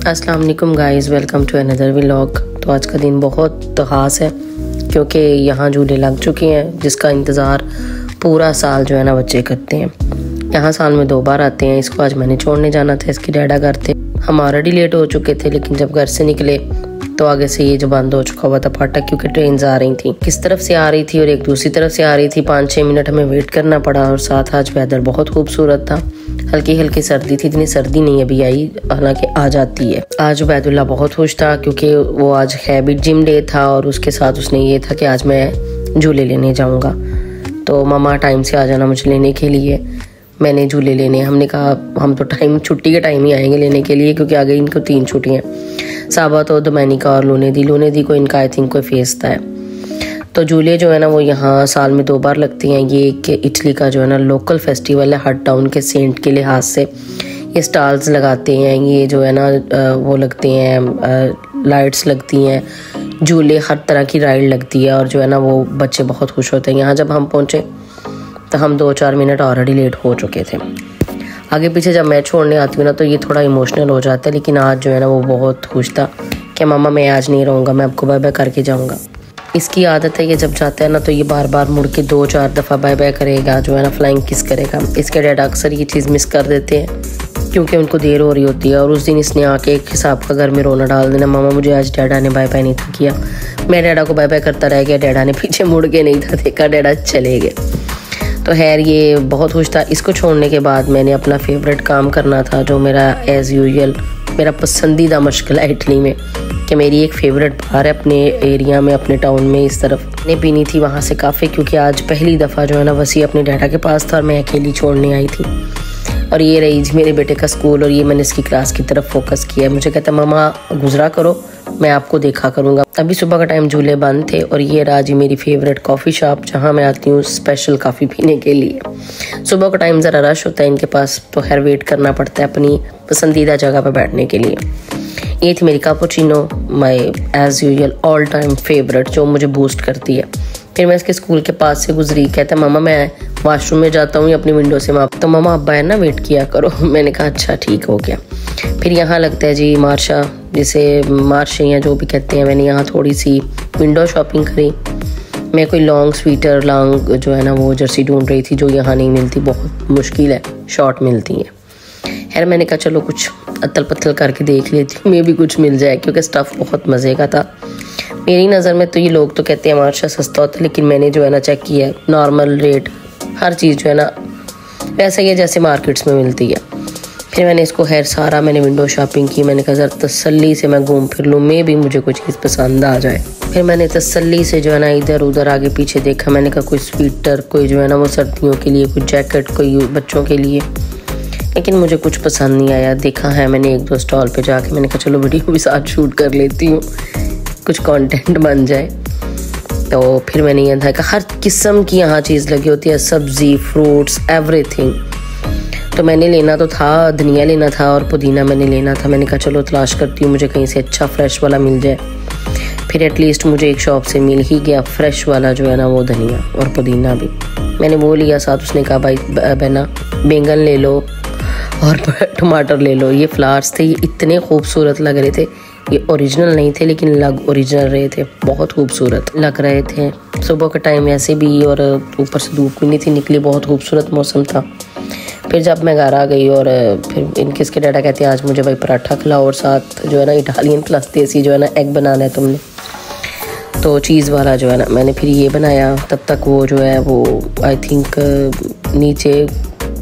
अस्सलाम वालेकुम guys, welcome to another vlog. तो आज का दिन बहुत ख़ास है क्योंकि यहाँ झूले लग चुके हैं जिसका इंतज़ार पूरा साल जो है ना बच्चे करते हैं। यहाँ साल में 2 बार आते हैं। इसको आज मैंने छोड़ने जाना था, इसकी डैडा घर थे। हम ऑलरेडी लेट हो चुके थे, लेकिन जब घर से निकले तो आगे से ये जो बंद हो चुका हुआ था फाटक, क्योंकि ट्रेन आ रही थी, किस तरफ से आ रही थी और एक दूसरी तरफ से आ रही थी। 5-6 मिनट हमें वेट करना पड़ा। और साथ आज वेदर बहुत खूबसूरत था, हल्की हल्की सर्दी थी। इतनी सर्दी नहीं अभी आई, हालांकि आ जाती है। आज उबैदुल्ला बहुत खुश था क्योंकि वो आज हैबिट जिम डे था और उसके साथ उसने ये था कि आज मैं झूले लेने जाऊंगा। तो मामा टाइम से आ जाना मुझे लेने के लिए। मैंने झूले लेने, हमने कहा हम तो छुट्टी के टाइम ही आएंगे लेने के लिए, क्योंकि आगे इनको 3 छुट्टियाँ, साबत और दोमैनिका और लोने दी को इनका आई थिंक कोई फेस्ता है। तो झूले जो है ना वो यहाँ साल में 2 बार लगते हैं। ये एक इटली का जो है ना लोकल फेस्टिवल है, हट टाउन के सेंट के लिहाज से ये स्टॉल्स लगाते हैं। ये जो है ना वो लगते हैं, लाइट्स लगती हैं, झूले, हर तरह की राइड लगती है और जो है ना वो बच्चे बहुत खुश होते हैं। यहाँ जब हम पहुँचे तो हम 2-4 मिनट ऑलरेडी लेट हो चुके थे। आगे पीछे जब मैं छोड़ने आती हूँ ना तो ये थोड़ा इमोशनल हो जाता है, लेकिन आज जो है ना वो बहुत खुश था कि मामा मैं आज नहीं रहूँगा, मैं आपको बाय बाय करके जाऊँगा। इसकी आदत है कि जब जाता है ना तो ये बार बार मुड़ के 2-4 दफ़ा बाय बाय करेगा, जो है ना फ्लाइंग किस करेगा। इसके डैड अक्सर ये चीज़ मिस कर देते हैं क्योंकि उनको देर हो रही होती है। और उस दिन इसने आके एक हिसाब का घर में रोना डाल देना, मामा मुझे आज डैडा ने बाय बाय नहीं था किया। मैं डैडा को बाय बाय करता रह गया, डैडा ने पीछे मुड़ के नहीं था देखा, डैडा चले गए। तो खैर ये बहुत खुश था। इसको छोड़ने के बाद मैंने अपना फेवरेट काम करना था, जो मेरा एज़ यूजुअल मेरा पसंदीदा मशगला है इटली में, कि मेरी एक फ़ेवरेट बार है अपने एरिया में, अपने टाउन में इस तरफ ने पीनी थी वहाँ से काफ़ी, क्योंकि आज पहली दफ़ा जो है ना वसी अपने डैडा के पास था और मैं अकेली छोड़ने आई थी। और ये रही मेरे बेटे का स्कूल और ये मैंने इसकी क्लास की तरफ फोकस किया। मुझे कहता मामा गुजरा करो, मैं आपको देखा करूँगा। अभी सुबह का टाइम झूले बंद थे और ये रहा जी मेरी फेवरेट कॉफ़ी शॉप, जहाँ मैं आती हूँ स्पेशल कॉफ़ी पीने के लिए। सुबह का टाइम ज़रा रश होता है इनके पास, तो खैर वेट करना पड़ता है अपनी पसंदीदा जगह पर बैठने के लिए। ये थी मेरी cappuccino, my as usual all time favourite, जो मुझे बूस्ट करती है। फिर मैं इसके स्कूल के पास से गुजरी, कहता मामा मैं वॉशरूम में जाता हूँ अपनी विंडो से माप, तो मामा अब्बा है ना वेट किया करो। मैंने कहा अच्छा ठीक हो गया। फिर यहाँ लगता है जी मार्शा, जिसे मार्शे या जो भी कहते हैं। मैंने यहाँ थोड़ी सी विंडो शॉपिंग करी। मैं कोई लॉन्ग स्वेटर, लॉन्ग जो है ना वो जर्सी ढूंढ रही थी, जो यहाँ नहीं मिलती, बहुत मुश्किल है, शॉर्ट मिलती है। खैर मैंने कहा चलो कुछ अतल पत्तल करके देख लेती हूँ, मैं भी कुछ मिल जाए, क्योंकि स्टफ़ बहुत मज़े का था। मेरी नज़र में तो ये लोग तो कहते हैं मार्शा सस्ता होता है, लेकिन मैंने जो है ना चेक किया, नॉर्मल रेट हर चीज़ जो है ना वैसा ही है जैसे मार्केट्स में मिलती है। फिर मैंने इसको खैर सारा मैंने विंडो शॉपिंग की। मैंने कहा ज़रा तसल्ली से मैं घूम फिर लूँ, मैं भी मुझे कोई चीज़ पसंद आ जाए। फिर मैंने तसल्ली से जो है ना इधर उधर आगे पीछे देखा। मैंने कहा कोई स्वेटर, कोई जो है ना वो सर्दियों के लिए, कोई जैकेट, कोई बच्चों के लिए, लेकिन मुझे कुछ पसंद नहीं आया। देखा है मैंने 1-2 स्टॉल पे जाके, मैंने कहा चलो वीडियो भी साथ शूट कर लेती हूँ, कुछ कंटेंट बन जाए। तो फिर मैंने ये देखा हर किस्म की यहाँ चीज़ लगी होती है, सब्ज़ी, फ्रूट्स, एवरीथिंग। तो मैंने लेना तो था, धनिया लेना था और पुदीना मैंने लेना था। मैंने कहा चलो तलाश करती हूँ, मुझे कहीं से अच्छा फ्रेश वाला मिल जाए। फिर एटलीस्ट मुझे एक शॉप से मिल ही गया फ्रेश वाला जो है ना वो धनिया और पुदीना भी। मैंने वो लिया, साथ उसने कहा भाई बहना बैंगन ले लो और टमाटर ले लो। ये फ्लावर्स थे, ये इतने खूबसूरत लग रहे थे। ये ओरिजिनल नहीं थे लेकिन लग ओरिजिनल रहे थे, बहुत खूबसूरत लग रहे थे। सुबह का टाइम ऐसे भी और ऊपर से धूप भी नहीं थी निकली, बहुत खूबसूरत मौसम था। फिर जब मैं घर आ गई और फिर इनके इसके डैडा कहते हैं आज मुझे भाई पराठा खिलाओ और साथ जो है ना इटालियन प्लस देसी जो है ना एग बनाना है तुमने, तो चीज़ वाला जो है ना। मैंने फिर ये बनाया। तब तक वो जो है वो आई थिंक नीचे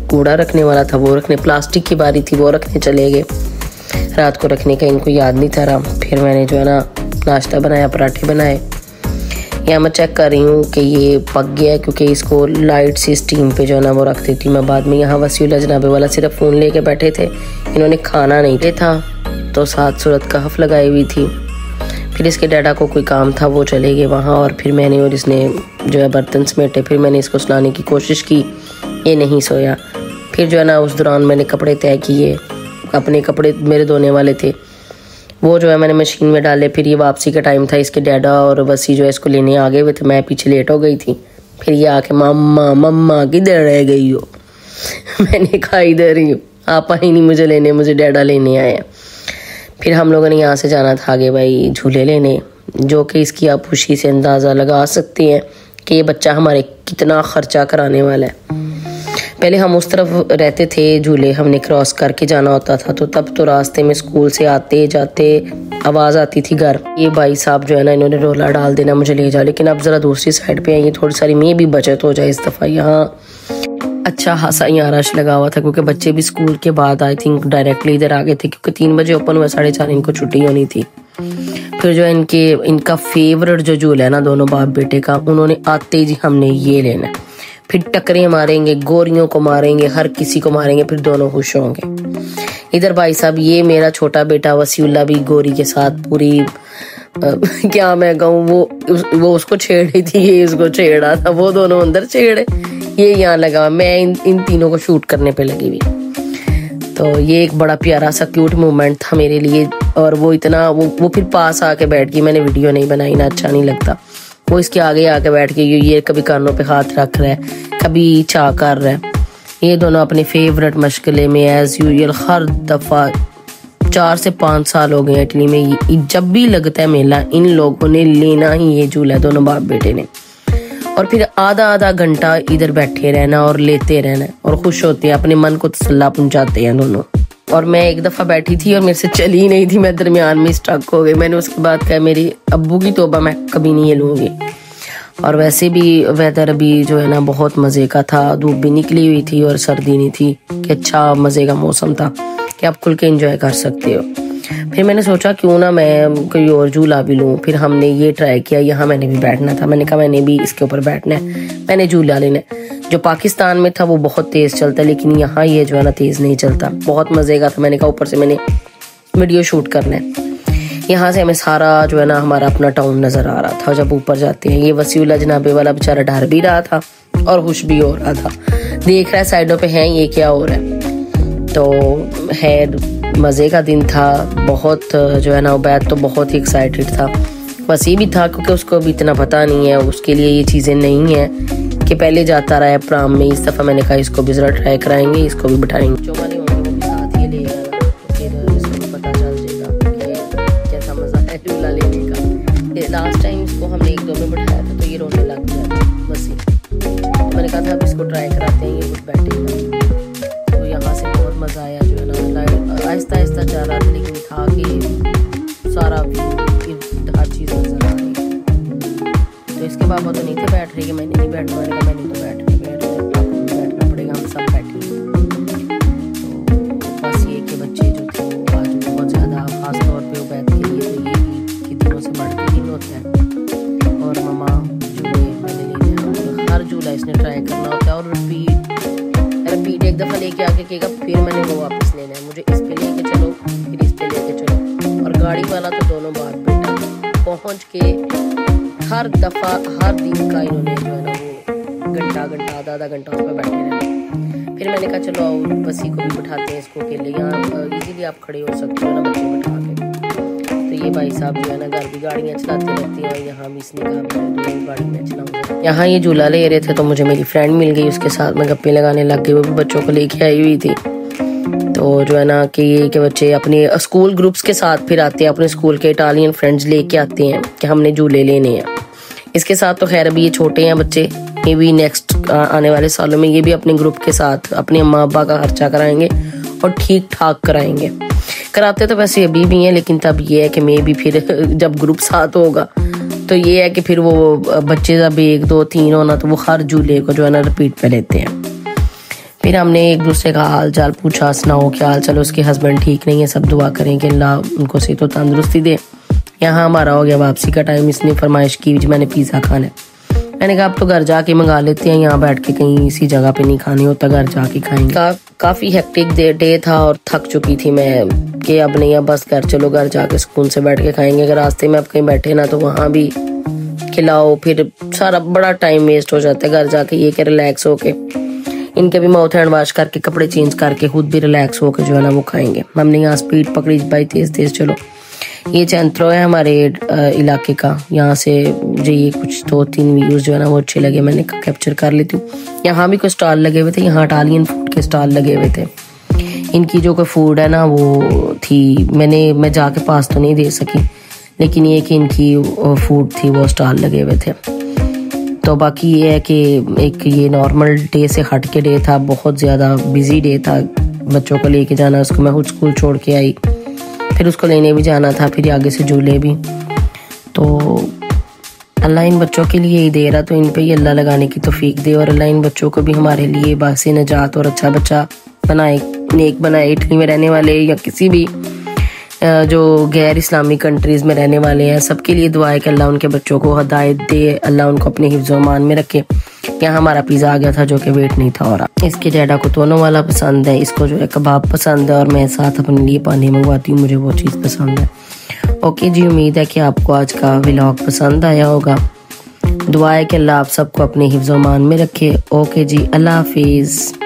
कूड़ा रखने वाला था, वो रखने, प्लास्टिक की बारी थी, वो रखने चले गए। रात को रखने का इनको याद नहीं था। फिर मैंने जो है ना नाश्ता बनाया, पराठे बनाए। यहाँ मैं चेक कर रही हूँ कि ये पक गया है, क्योंकि इसको लाइट सी स्टीम पे जो है ना वो रख देती मैं बाद में। यहाँ वसीउल्लाह जनाबे वाला सिर्फ फ़ोन लेके बैठे थे, इन्होंने खाना नहीं ले था, तो साथ सूरत कहफ लगाई हुई थी। फिर इसके डैडा को कोई काम था, वो चले गए वहाँ। और फिर मैंने और इसने जो है बर्तन समेटे। फिर मैंने इसको सुलाने की कोशिश की, ये नहीं सोया। फिर जो है ना उस दौरान मैंने कपड़े तय किए, अपने कपड़े मेरे धोने वाले थे, वो जो है मैंने मशीन में डाले। फिर ये वापसी का टाइम था, इसके डैडा और वसी जो है इसको लेने आ गए हुए थे, मैं पीछे लेट हो गई थी। फिर ये आके मम्मा मम्मा किधर रह गई हो? मैंने कहा इधर ही हूँ, आप ही नहीं मुझे लेने, मुझे डैडा लेने आए हैं। फिर हम लोगों ने यहाँ से जाना था आगे भाई झूले लेने, जो कि इसकी आप खुशी से अंदाज़ा लगा सकते हैं कि ये बच्चा हमारे कितना ख़र्चा कराने वाला है। पहले हम उस तरफ रहते थे, झूले हमने क्रॉस करके जाना होता था, तो तब तो रास्ते में स्कूल से आते जाते आवाज़ आती थी घर। ये भाई साहब जो है ना, इन्होंने रोला डाल देना मुझे ले जाओ, लेकिन अब ज़रा दूसरी साइड पे आइए, थोड़ी सारी में भी बचत हो जाए इस दफ़ा। यहाँ अच्छा खासा यहाँ रश लगा हुआ था, क्योंकि बच्चे भी स्कूल के बाद आई थिंक डायरेक्टली इधर आ गए थे, क्योंकि 3 बजे ओपन हुआ, 4:30 इनको छुट्टी होनी थी। फिर जो इनका फेवरेट जो झूला है ना दोनों बाप बेटे का, उन्होंने आते ही हमने ये लेना, फिर टकरे मारेंगे, गोरियों को मारेंगे, हर किसी को मारेंगे, फिर दोनों खुश होंगे। इधर भाई साहब ये मेरा छोटा बेटा वसीउल्ला भी गोरी के साथ पूरी क्या मैं कहूँ, वो उसको छेड़ रही थी, ये उसको छेड़ रहा था, वो दोनों अंदर छेड़े, ये यहाँ लगा, मैं इन तीनों को शूट करने पे लगी हुई। तो ये एक बड़ा प्यारा सा क्यूट मोमेंट था मेरे लिए। और वो इतना वो फिर पास आके बैठ गई, मैंने वीडियो नहीं बनाई ना, अच्छा नहीं लगता। वो इसके आगे आके बैठ के ये कभी कानों पे हाथ रख रहा है, कभी चा कर रहा है। ये दोनों अपने फेवरेट मशगले में एज यूजुअल हर दफ़ा 4 से 5 साल हो गए इटली में, जब भी लगता है मेला इन लोगों ने लेना ही ये झूला, दोनों बाप बेटे ने। और फिर आधा घंटा इधर बैठे रहना और लेते रहना और खुश होते हैं, अपने मन को तसल्ला पहुंचाते हैं दोनों। और मैं एक दफ़ा बैठी थी और मेरे से चली ही नहीं थी, मैं दरमियान में स्टक हो गई। मैंने उसके बाद कहा मेरी अब्बू की तौबा, मैं कभी नहीं हिलूंगी। और वैसे भी वेदर अभी जो है ना बहुत मज़े का था, धूप भी निकली हुई थी और सर्दी नहीं थी, कि अच्छा मज़े का मौसम था कि आप खुल के एंजॉय कर सकते हो। फिर मैंने सोचा क्यों ना मैं कोई और झूला भी लूँ। फिर हमने ये ट्राई किया, यहाँ मैंने भी बैठना था, मैंने कहा मैंने भी इसके ऊपर बैठना है, मैंने झूला लेना है। जो पाकिस्तान में था वो बहुत तेज़ चलता है, लेकिन यहाँ ये जो है ना तेज़ नहीं चलता, बहुत मज़े का था। मैंने कहा ऊपर से मैंने वीडियो शूट करना है। यहाँ से हमें सारा जो है ना हमारा अपना टाउन नज़र आ रहा था जब ऊपर जाते हैं। ये वसीउल्ला जनाबे वाला बेचारा डर भी रहा था और खुश भी हो रहा था, देख रहा है साइडों पे है ये क्या हो रहा है। तो है मज़े का दिन था बहुत, जो है ना उबैद तो बहुत ही एक्साइटेड था, बस ये भी था क्योंकि उसको अभी इतना पता नहीं है, उसके लिए ये चीज़ें नहीं है कि पहले जाता रहा है प्राम में। इस दफ़ा मैंने कहा इसको भी ज़रा ट्राई कराएंगे, इसको भी बिठाएंगे, जो वाले होंगे वो भी साथ ही लेगा, तो फिर इसको भी पता चल जाएगा कि कैसा मज़ा है झूला लेने का। लास्ट टाइम इसको हमने 1-2 में बिठाया था तो ये रोने लग गया था बस ही, तो मैंने कहा था अब इसको ट्राई कराते हैं, ये कुछ बैठेगा। तो यहाँ से बहुत मज़ा आया, जो है ना आहिस्ता आहिस्ता जा रहा था, लेकिन था कि सारा हर चीज़ नजर आ रही। तो इसके बाबा तो नहीं थे बैठ रहे कि मैंने नहीं बैठना, मैंने कहा मैंने तो बैठना पड़ेगा, हम सब बैठे। तो बस ये कि बच्चे जो थे वो आज बहुत ज़्यादा खास तौर पे उबैद के लिए तो ये ईद के दिनों से बढ़ के दिन होता है। और ममा झूले मैंने लेने, हर झूला इसने ट्राई करना होता है और रिपीट एक दफ़ा लेके आके कहेगा फिर मैंने वो वापस लेना है, मुझे इस पे लेके चलो, फिर इस पे लेके चलो। और गाड़ी वाला तो दोनों बाप बेटा पहुंच के हर दफ़ा हर दिन का इन्होंने जो है ना वो घंटा आधा घंटा उस पर बैठे रहना। फिर मैंने कहा चलो आओ बसी को भी बिठाते हैं इसको अकेले, यहाँ इजीली आप खड़े हो सकते हो ना बच्चे बिठा के। तो ये भाई साहब जो है ना घर भी गाड़ियाँ चलाते रहते हैं, यहाँ भी इसने कहा गाड़ी में चलाऊंगा। यहाँ ये झूला ले रहे थे तो मुझे मेरी फ्रेंड मिल गई, उसके साथ मैं गप्पे लगाने लग गई, वो भी बच्चों को लेके आई हुई थी। तो जो है ना कि ये के बच्चे अपने स्कूल ग्रुप्स के साथ फिर आते हैं, अपने स्कूल के इटालियन फ्रेंड्स लेके आते हैं कि हमने झूले लेने हैं। इसके साथ तो खैर अभी ये छोटे हैं बच्चे, ये भी नेक्स्ट आने वाले सालों में ये भी अपने ग्रुप के साथ अपने अम्मा अब्बा का खर्चा कराएंगे और ठीक ठाक कराएंगे। कराते तो वैसे अभी भी हैं, लेकिन तब ये है कि मैं भी फिर जब ग्रुप साथ होगा तो ये है कि फिर वो बच्चे जब 1 2 3 होना तो वो हर झूले को जो है ना रिपीट पे लेते हैं। फिर हमने एक दूसरे का हाल चाल पूछा, सुनाओ क्या हाल चाल, उसके हस्बैंड ठीक नहीं है, सब दुआ करें कि अल्लाह उनको सेहत और तंदुरुस्ती दे। यहाँ हमारा हो गया वापसी का टाइम, इसने फरमाइश की मैंने पिज़्ज़ा खाना है। मैंने कहा अब तो घर जाके मंगा लेते हैं, यहाँ बैठ के कहीं इसी जगह पे नहीं खाने होता, घर जाके खाएंगे। काफ़ी हेक्टिक डे था और थक चुकी थी मैं कि अब नहीं, अब बस घर चलो, घर जाके सुकून से बैठ के खाएंगे। अगर रास्ते में अब कहीं बैठे ना तो वहाँ भी खिलाओ, फिर सारा बड़ा टाइम वेस्ट हो जाता है। घर जाके ये कि रिलैक्स होके इनके भी माउथ हैंड वॉश करके कपड़े चेंज करके खुद भी रिलैक्स होके जो है ना वो खाएंगे। हमने यहाँ स्पीड पकड़ी भाई, तेज चलो। ये चैंत्रो है हमारे इलाके का, यहाँ से मुझे ये कुछ 2-3 व्यूज जो है ना वो अच्छे लगे, मैंने कैप्चर कर लेती हूँ। यहाँ भी कुछ स्टॉल लगे हुए थे, यहाँ इटालियन फूड के स्टॉल लगे हुए थे। इनकी जो कोई फूड है ना वो थी, मैं जाके पास तो नहीं दे सकी, लेकिन ये कि इनकी फूड थी वो स्टॉल लगे हुए थे। तो बाकी ये है कि एक ये नॉर्मल डे से हट के डे था, बहुत ज़्यादा बिजी डे था। बच्चों को लेके जाना, उसको मैं खुद स्कूल छोड़ के आई, फिर उसको लेने भी जाना था, फिर आगे से झूले भी। तो अल्लाह इन बच्चों के लिए ही दे रहा, तो इन पे ही अल्लाह लगाने की तौफीक दे, और अल्लाह इन बच्चों को भी हमारे लिए बासी नजात और अच्छा बच्चा बनाए, नेक बनाए। इटली में रहने वाले या किसी भी जो गैर इस्लामी कंट्रीज़ में रहने वाले हैं, सबके लिए दुआ है कि अल्लाह उनके बच्चों को हदायत दे, अल्लाह उनको अपने हिफ्ज़ व अमान में रखे। यहाँ हमारा पिज़्ज़ा आ गया था जो कि वेट नहीं था हो रहा। इसके डैडा को दोनों वाला पसंद है, इसको जो है कबाब पसंद है, और मैं साथ अपने लिए पानी मंगवाती हूँ, मुझे वो चीज़ पसंद है। ओके जी, उम्मीद है कि आपको आज का व्लॉग पसंद आया होगा। दुआ है कि अल्लाह आप सबको अपने हिफ्ज़ व अमान में रखे। ओके जी, अल्लाह हाफिज़।